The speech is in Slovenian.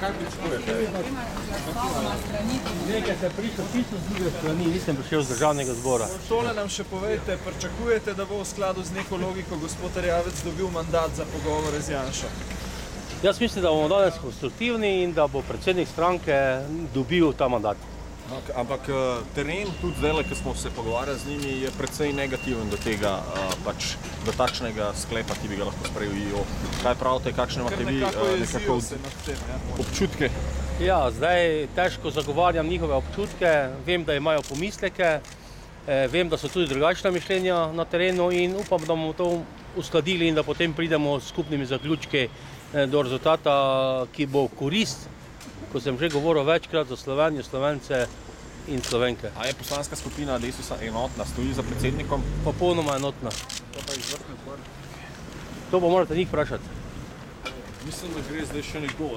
Kaj pričakujete? Nekaj se prišel čisto z druge strani, nisem prišel z državnega zbora. Tole nam še povejte, pričakujete, da bo v skladu z neko logiko gospod Erjavec dobil mandat za pogovore z Janšo? Jaz mislim, da bomo danes konstruktivni in da bo predsednik stranke dobil ta mandat. Ampak teren, tudi zdaj, ko smo se pogovarjali z njimi, je precej negativen do tega, do takšnega sklepa, ki bi ga lahko sprejel IO. Kaj pravite, kakšne imate vi nekako občutke? Ja, zdaj težko zagovarjam njihove občutke, vem, da imajo pomisleke, vem, da so tudi drugačna mišljenja na terenu in upam, da bomo to uskladili in da potem pridemo s skupnimi zaključki do rezultata, ki bo korist, ko sem že govoril večkrat, za Slovenijo, Slovence in Slovenke. A je poslanska skupina Desusa enotna, stoji za predsednikom? Popolnoma enotna. To pa izvrstne stvari. To pa morate njih vprašati. Mislim, da gre zdaj še nekdo,